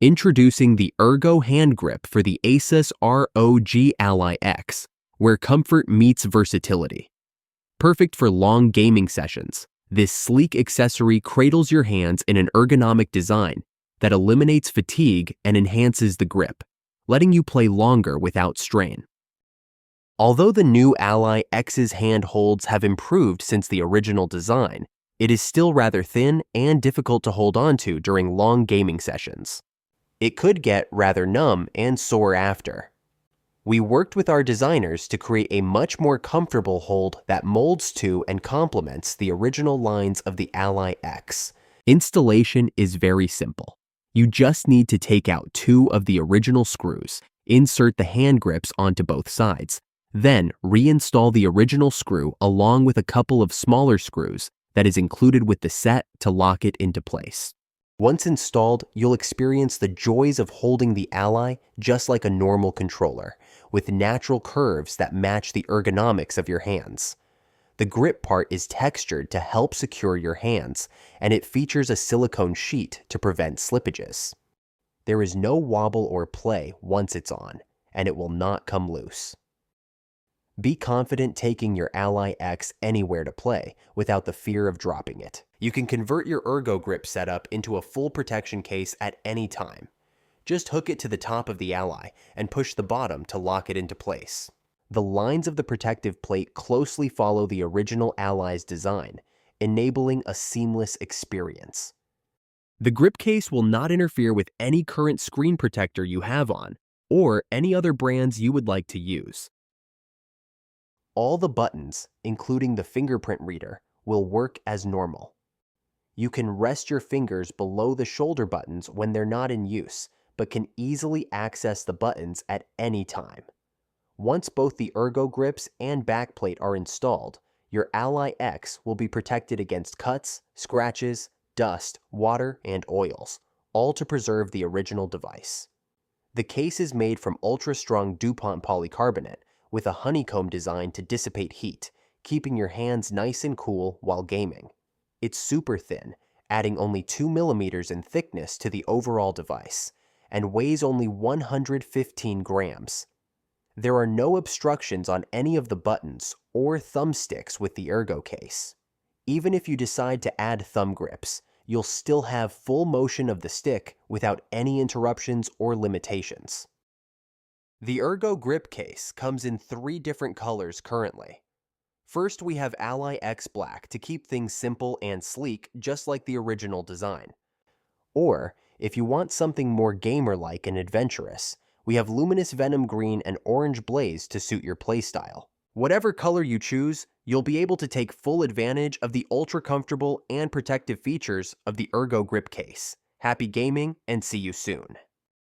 Introducing the Ergo hand grip for the Asus ROG Ally X, where comfort meets versatility. Perfect for long gaming sessions, this sleek accessory cradles your hands in an ergonomic design that eliminates fatigue and enhances the grip, letting you play longer without strain. Although the new Ally X's handholds have improved since the original design, it is still rather thin and difficult to hold onto during long gaming sessions. It could get rather numb and sore after. We worked with our designers to create a much more comfortable hold that molds to and complements the original lines of the Ally X. Installation is very simple. You just need to take out 2 of the original screws, insert the hand grips onto both sides, then reinstall the original screw along with a couple of smaller screws that is included with the set to lock it into place. Once installed, you'll experience the joys of holding the Ally just like a normal controller, with natural curves that match the ergonomics of your hands. The grip part is textured to help secure your hands, and it features a silicone sheet to prevent slippages. There is no wobble or play once it's on, and it will not come loose. Be confident taking your Ally X anywhere to play without the fear of dropping it. You can convert your Ergo grip setup into a full protection case at any time. Just hook it to the top of the Ally and push the bottom to lock it into place. The lines of the protective plate closely follow the original Ally's design, enabling a seamless experience. The grip case will not interfere with any current screen protector you have on, or any other brands you would like to use. All the buttons, including the fingerprint reader, will work as normal. You can rest your fingers below the shoulder buttons when they're not in use, but can easily access the buttons at any time. Once both the Ergo grips and backplate are installed, your Ally X will be protected against cuts, scratches, dust, water, and oils, all to preserve the original device. The case is made from ultra-strong DuPont polycarbonate, with a honeycomb design to dissipate heat, keeping your hands nice and cool while gaming. It's super thin, adding only 2 millimeters in thickness to the overall device, and weighs only 115 grams. There are no obstructions on any of the buttons or thumbsticks with the Ergo case. Even if you decide to add thumb grips, you'll still have full motion of the stick without any interruptions or limitations. The Ergo grip case comes in 3 different colors currently. First, we have Ally X Black to keep things simple and sleek, just like the original design. Or, if you want something more gamer-like and adventurous, we have Luminous Venom Green and Orange Blaze to suit your playstyle. Whatever color you choose, you'll be able to take full advantage of the ultra-comfortable and protective features of the Ergo grip case. Happy gaming, and see you soon.